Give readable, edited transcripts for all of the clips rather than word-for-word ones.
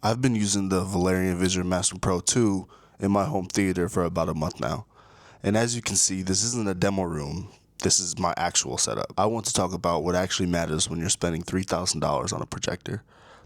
I've been using the Valerion Vision Master Pro 2 in my home theater for about a month now. And as you can see, this isn't a demo room. This is my actual setup. I want to talk about what actually matters when you're spending $3,000 on a projector.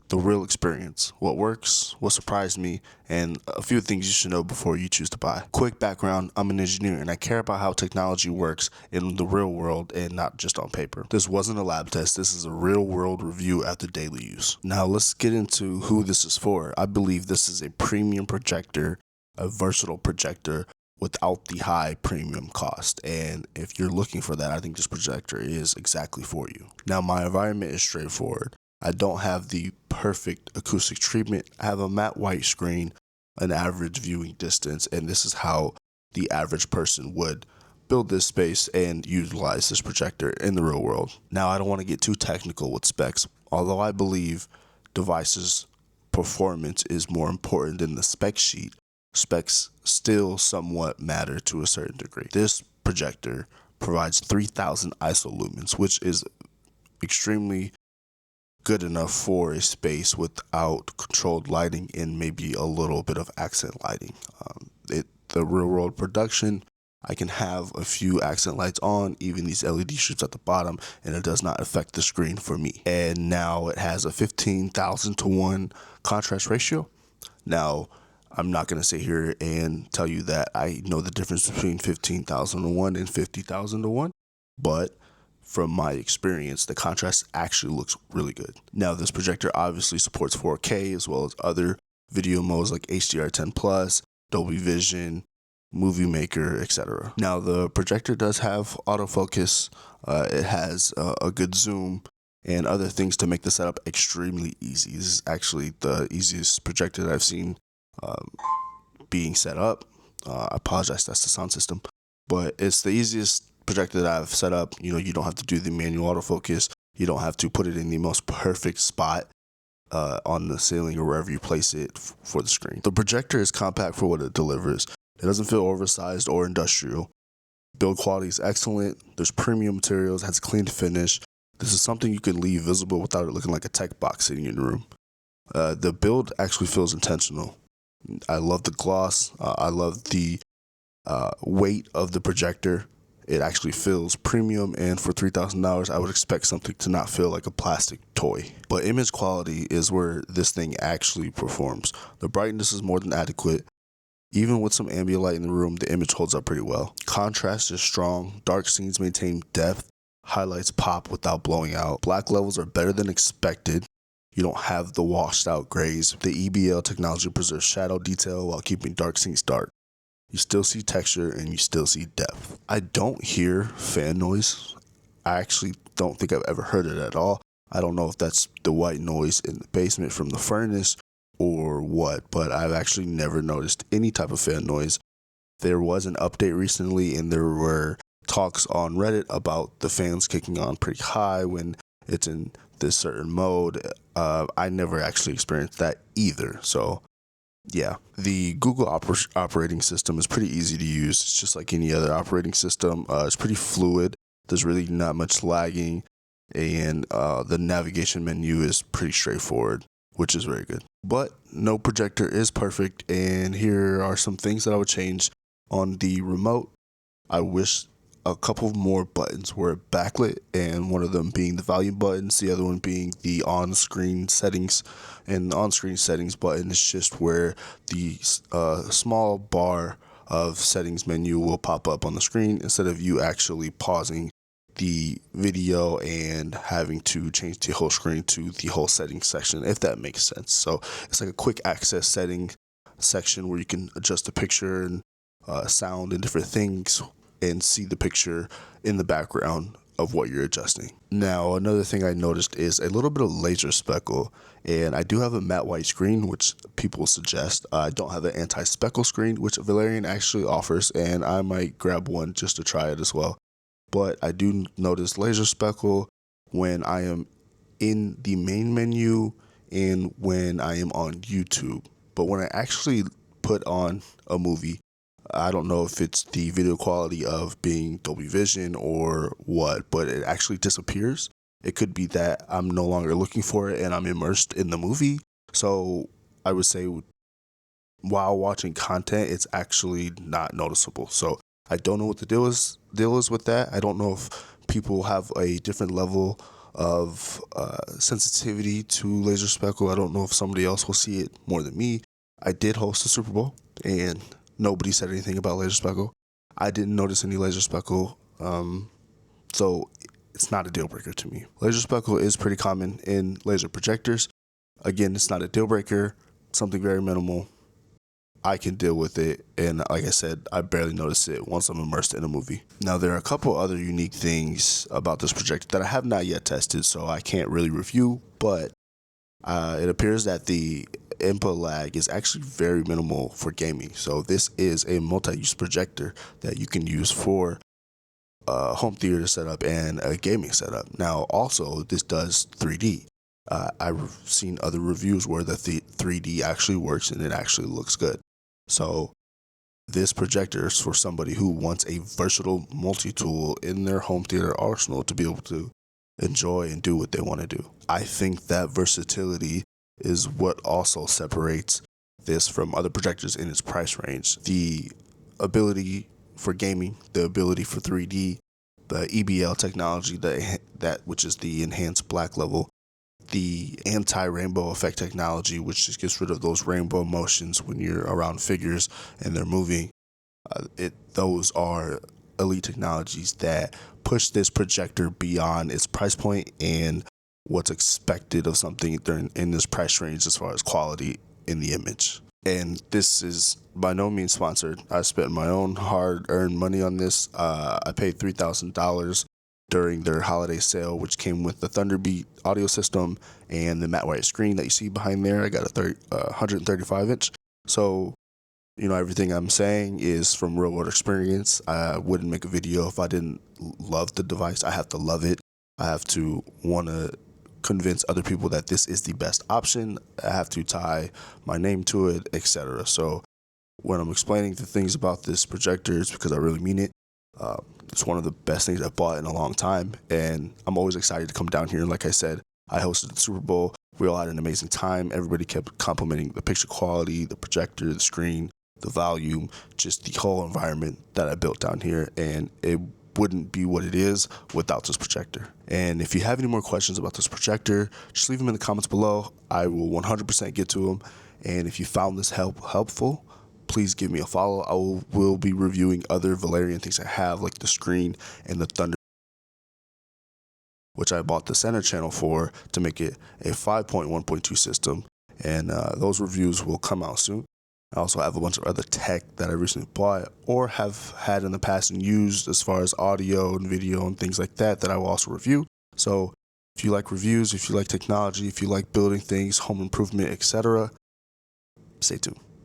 The real experience, what works, what surprised me, and a few things you should know before you choose to buy. Quick background, I'm an engineer and I care about how technology works in the real world and not just on paper. This wasn't a lab test, this is a real world review after daily use. Now let's get into who this is for. I believe this is a premium projector, a versatile projector without the high premium cost. And if you're looking for that, I think this projector is exactly for you. Now my environment is straightforward. I don't have the perfect acoustic treatment. I have a matte white screen, an average viewing distance, and this is how the average person would build this space and utilize this projector in the real world. Now, I don't want to get too technical with specs, although I believe devices' performance is more important than the spec sheet. Specs still somewhat matter to a certain degree. This projector provides 3000 ISO lumens, which is extremely good enough for a space without controlled lighting and maybe a little bit of accent lighting. The real world production, I can have a few accent lights on, even these LED strips at the bottom, and it does not affect the screen for me. And now it has a 15,000 to 1 contrast ratio. Now, I'm not going to sit here and tell you that I know the difference between 15,000 to 1 and 50,000 to 1, but from my experience, the contrast actually looks really good. Now, this projector obviously supports 4K as well as other video modes like HDR10 Plus, Dolby Vision, Movie Maker, etc. Now, the projector does have autofocus. It has a good zoom and other things to make the setup extremely easy. This is actually the easiest projector that I've seen being set up. I apologize, that's the sound system, but it's the easiest projector that I've set up. You don't have to do the manual autofocus. You don't have to put it in the most perfect spot on the ceiling or wherever you place it for the screen. The projector is compact for what it delivers. It doesn't feel oversized or industrial. Build quality is excellent. There's premium materials, has a clean finish. This is something you can leave visible without it looking like a tech box sitting in your room. The build actually feels intentional. I love the gloss. I love the weight of the projector. It actually feels premium, and for $3,000, I would expect something to not feel like a plastic toy. But image quality is where this thing actually performs. The brightness is more than adequate. Even with some ambient light in the room, the image holds up pretty well. Contrast is strong. Dark scenes maintain depth. Highlights pop without blowing out. Black levels are better than expected. You don't have the washed out grays. The EBL technology preserves shadow detail while keeping dark scenes dark. You still see texture and you still see depth. I don't hear fan noise. I actually don't think I've ever heard it at all. I don't know if that's the white noise in the basement from the furnace or what, but I've actually never noticed any type of fan noise. There was an update recently and there were talks on Reddit about the fans kicking on pretty high when it's in this certain mode. I never actually experienced that either. So yeah, the Google operating system is pretty easy to use. It's just like any other operating system. It's pretty fluid. There's really not much lagging, and the navigation menu is pretty straightforward, which is very good. But no projector is perfect, and here are some things that I would change on the remote. I wish a couple more buttons were backlit, and one of them being the volume buttons, the other one being the on-screen settings. And the on-screen settings button is just where the small bar of settings menu will pop up on the screen instead of you actually pausing the video and having to change the whole screen to the whole settings section, if that makes sense. So it's like a quick access setting section where you can adjust the picture and sound and different things and see the picture in the background of what you're adjusting. Now, another thing I noticed is a little bit of laser speckle, and I do have a matte white screen, which people suggest. I don't have an anti-speckle screen, which Valerion actually offers, and I might grab one just to try it as well. But I do notice laser speckle when I am in the main menu and when I am on YouTube. But when I actually put on a movie, I don't know if it's the video quality of being Dolby Vision or what, but it actually disappears. It could be that I'm no longer looking for it and I'm immersed in the movie. So I would say while watching content, it's actually not noticeable. So I don't know what the deal is with that. I don't know if people have a different level of sensitivity to laser speckle. I don't know if somebody else will see it more than me. I did host the Super Bowl, and nobody said anything about laser speckle. I didn't notice any laser speckle, so it's not a deal breaker to me. Laser speckle is pretty common in laser projectors. Again, it's not a deal breaker, something very minimal. I can deal with it, and like I said, I barely notice it once I'm immersed in a movie. Now, there are a couple other unique things about this projector that I have not yet tested, so I can't really review, but it appears that the input lag is actually very minimal for gaming. So this is a multi-use projector that you can use for a home theater setup and a gaming setup. Now, also, this does 3D. I've seen other reviews where the 3D actually works and it actually looks good. So this projector is for somebody who wants a versatile multi-tool in their home theater arsenal to be able to enjoy and do what they want to do. I think that versatility is what also separates this from other projectors in its price range. The ability for gaming, the ability for 3D, the EBL technology, that which is the enhanced black level, the anti-rainbow effect technology, which just gets rid of those rainbow motions when you're around figures and they're moving. Those are elite technologies that push this projector beyond its price point and what's expected of something in this price range as far as quality in the image. And this is by no means sponsored. I spent my own hard-earned money on this. I paid $3,000 during their holiday sale, which came with the Thunderbeat audio system and the matte white screen that you see behind there. I got a 135-inch. So, everything I'm saying is from real world experience. I wouldn't make a video if I didn't love the device. I have to love it. I have to want to convince other people that this is the best option. I have to tie my name to it, etc. So when I'm explaining the things about this projector, it's because I really mean it. It's one of the best things I've bought in a long time, and I'm always excited to come down here. And like I said, I hosted the Super Bowl. We all had an amazing time. Everybody kept complimenting the picture quality, the projector, the screen, the volume, just the whole environment that I built down here. And it wouldn't be what it is without this projector. And if you have any more questions about this projector, just leave them in the comments below. I will 100% get to them. And if you found this helpful, please give me a follow. I will be reviewing other Valerion things I have, like the screen and the Thunder, which I bought the center channel for to make it a 5.1.2 system. And those reviews will come out soon. I also have a bunch of other tech that I recently bought or have had in the past and used as far as audio and video and things like that I will also review. So if you like reviews, if you like technology, if you like building things, home improvement, etc., stay tuned.